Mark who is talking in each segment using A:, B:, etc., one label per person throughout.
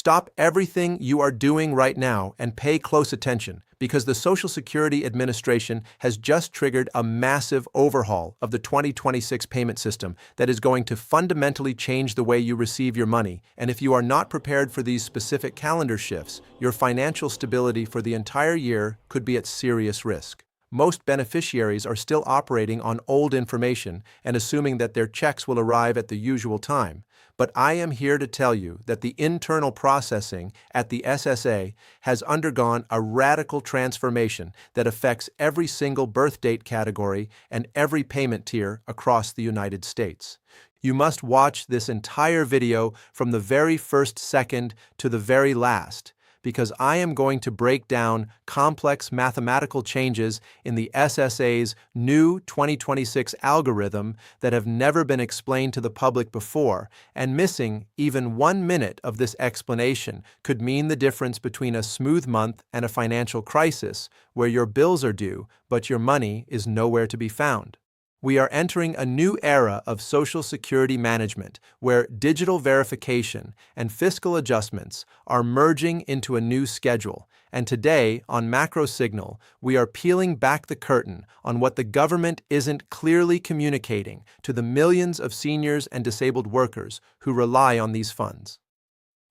A: stop everything you are doing right now and pay close attention, because the Social Security Administration has just triggered a massive overhaul of the 2026 payment system that is going to fundamentally change the way you receive your money. And if you are not prepared for these specific calendar shifts, your financial stability for the entire year could be at serious risk. Most beneficiaries are still operating on old information and assuming that their checks will arrive at the usual time. But I am here to tell you that the internal processing at the SSA has undergone a radical transformation that affects every single birth date category and every payment tier across the United States. You must watch this entire video from the very first second to the very last, because I am going to break down complex mathematical changes in the SSA's new 2026 algorithm that have never been explained to the public before, and missing even 1 minute of this explanation could mean the difference between a smooth month and a financial crisis where your bills are due, but your money is nowhere to be found. We are entering a new era of Social Security management where digital verification and fiscal adjustments are merging into a new schedule. And today, on Macro Signal, we are peeling back the curtain on what the government isn't clearly communicating to the millions of seniors and disabled workers who rely on these funds.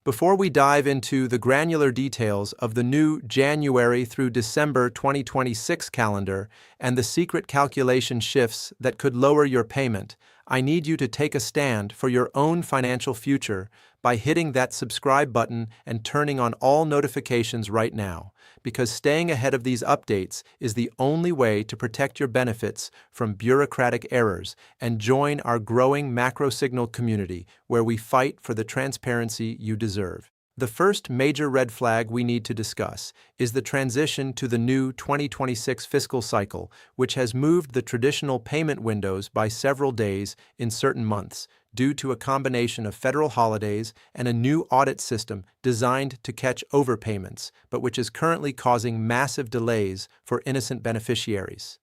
A: Before we dive into the granular details of the new January through December 2026 calendar and the secret calculation shifts that could lower your payment, I need you to take a stand for your own financial future by hitting that subscribe button and turning on all notifications right now, because staying ahead of these updates is the only way to protect your benefits from bureaucratic errors and join our growing Macro Signal community where we fight for the transparency you deserve. The first major red flag we need to discuss is the transition to the new 2026 fiscal cycle, which has moved the traditional payment windows by several days in certain months due to a combination of federal holidays and a new audit system designed to catch overpayments, but which is currently causing massive delays for innocent beneficiaries.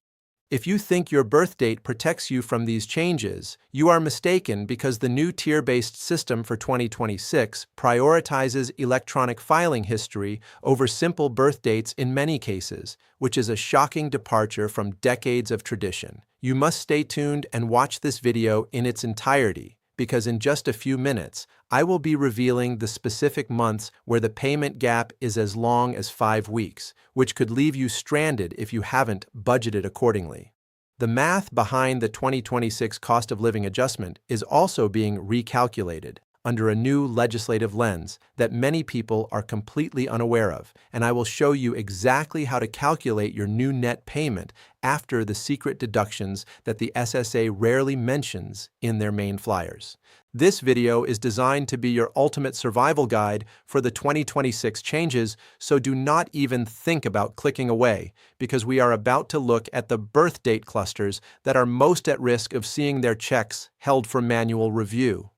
A: If you think your birth date protects you from these changes, you are mistaken, because the new tier-based system for 2026 prioritizes electronic filing history over simple birth dates in many cases, which is a shocking departure from decades of tradition. You must stay tuned and watch this video in its entirety, because in just a few minutes, I will be revealing the specific months where the payment gap is as long as 5 weeks, which could leave you stranded if you haven't budgeted accordingly. The math behind the 2026 cost of living adjustment is also being recalculated under a new legislative lens that many people are completely unaware of, and I will show you exactly how to calculate your new net payment after the secret deductions that the SSA rarely mentions in their main flyers. This video is designed to be your ultimate survival guide for the 2026 changes, so do not even think about clicking away, because we are about to look at the birth date clusters that are most at risk of seeing their checks held for manual review.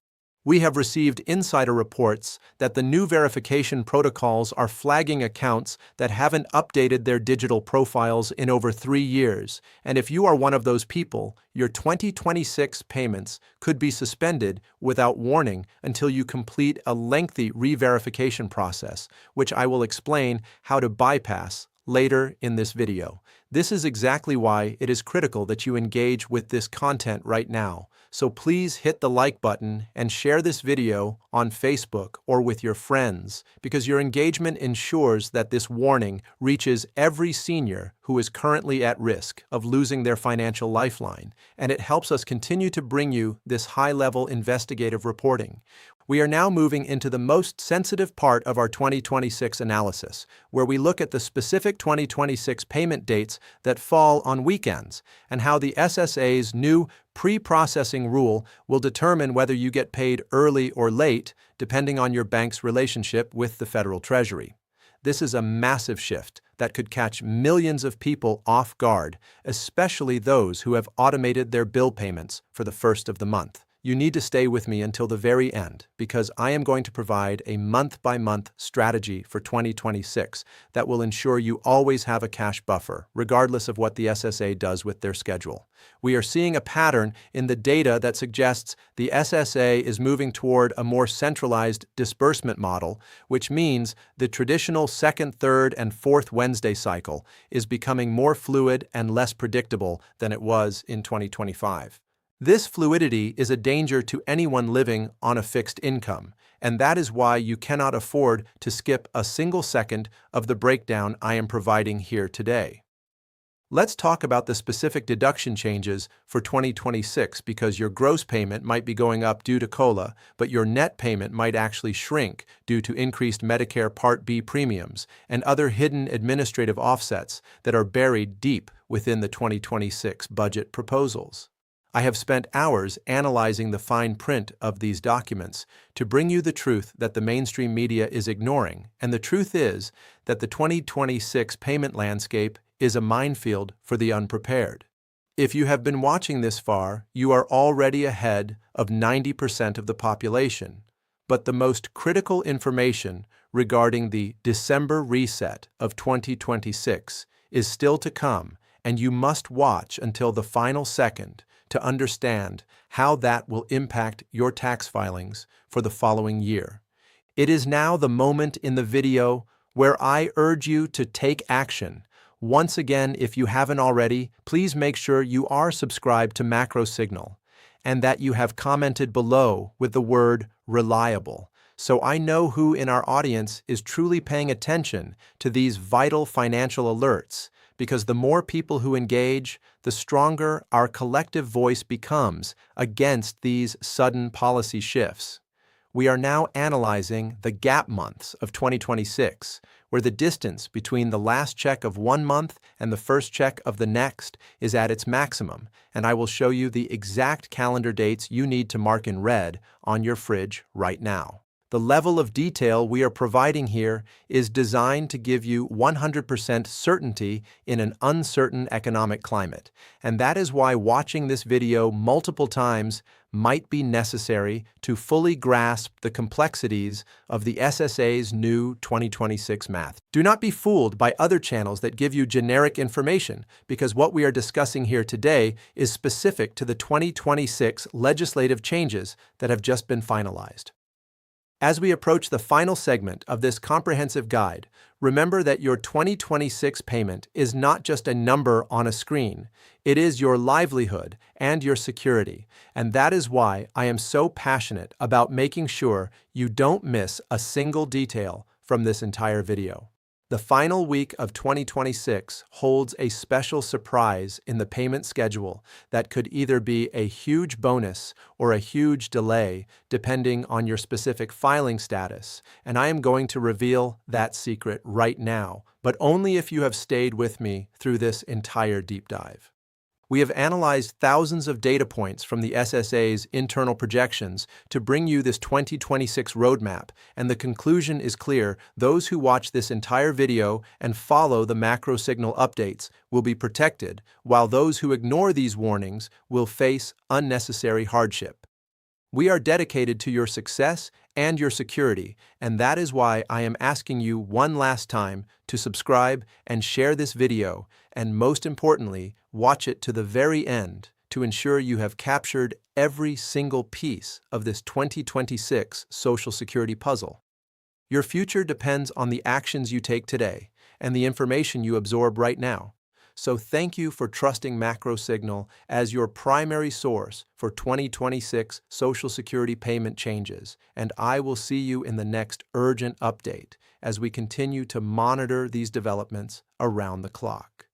A: We have received insider reports that the new verification protocols are flagging accounts that haven't updated their digital profiles in over 3 years, and if you are one of those people, your 2026 payments could be suspended without warning until you complete a lengthy re-verification process, which I will explain how to bypass later in this video. This is exactly why it is critical that you engage with this content right now. So please hit the like button and share this video on Facebook or with your friends, because your engagement ensures that this warning reaches every senior who is currently at risk of losing their financial lifeline, and it helps us continue to bring you this high-level investigative reporting. We are now moving into the most sensitive part of our 2026 analysis, where we look at the specific 2026 payment dates that fall on weekends, and how the SSA's new pre-processing rule will determine whether you get paid early or late, depending on your bank's relationship with the federal Treasury. This is a massive shift that could catch millions of people off guard, especially those who have automated their bill payments for the first of the month. you need to stay with me until the very end because I am going to provide a month-by-month strategy for 2026 that will ensure you always have a cash buffer, regardless of what the SSA does with their schedule. We are seeing a pattern in the data that suggests the SSA is moving toward a more centralized disbursement model, which means the traditional second, third, and fourth Wednesday cycle is becoming more fluid and less predictable than it was in 2025. This fluidity is a danger to anyone living on a fixed income, and that is why you cannot afford to skip a single second of the breakdown I am providing here today. Let's talk about the specific deduction changes for 2026 because your gross payment might be going up due to COLA, but your net payment might actually shrink due to increased Medicare Part B premiums and other hidden administrative offsets that are buried deep within the 2026 budget proposals. I have spent hours analyzing the fine print of these documents to bring you the truth that the mainstream media is ignoring, and the truth is that the 2026 payment landscape is a minefield for the unprepared. If you have been watching this far, you are already ahead of 90% of the population, but the most critical information regarding the December reset of 2026 is still to come, and you must watch until the final second to understand how that will impact your tax filings for the following year. It is now the moment in the video where I urge you to take action. Once again, if you haven't already, please make sure you are subscribed to Macro Signal and that you have commented below with the word reliable, so I know who in our audience is truly paying attention to these vital financial alerts, because the more people who engage, the stronger our collective voice becomes against these sudden policy shifts. We are now analyzing the gap months of 2026, where the distance between the last check of one month and the first check of the next is at its maximum, and I will show you the exact calendar dates you need to mark in red on your fridge right now. The level of detail we are providing here is designed to give you 100% certainty in an uncertain economic climate, and that is why watching this video multiple times might be necessary to fully grasp the complexities of the SSA's new 2026 math. Do not be fooled by other channels that give you generic information, because what we are discussing here today is specific to the 2026 legislative changes that have just been finalized. As we approach the final segment of this comprehensive guide, remember that your 2026 payment is not just a number on a screen. It is your livelihood and your security, and that is why I am so passionate about making sure you don't miss a single detail from this entire video. The final week of 2026 holds a special surprise in the payment schedule that could either be a huge bonus or a huge delay, depending on your specific filing status, and I am going to reveal that secret right now, but only if you have stayed with me through this entire deep dive. We have analyzed thousands of data points from the SSA's internal projections to bring you this 2026 roadmap, and the conclusion is clear: those who watch this entire video and follow the macro signal updates will be protected, while those who ignore these warnings will face unnecessary hardship. We are dedicated to your success and your security, and that is why I am asking you one last time to subscribe and share this video, and most importantly, watch it to the very end to ensure you have captured every single piece of this 2026 Social Security puzzle. Your future depends on the actions you take today and the information you absorb right now. So thank you for trusting Macro Signal as your primary source for 2026 Social Security payment changes, and I will see you in the next urgent update as we continue to monitor these developments around the clock.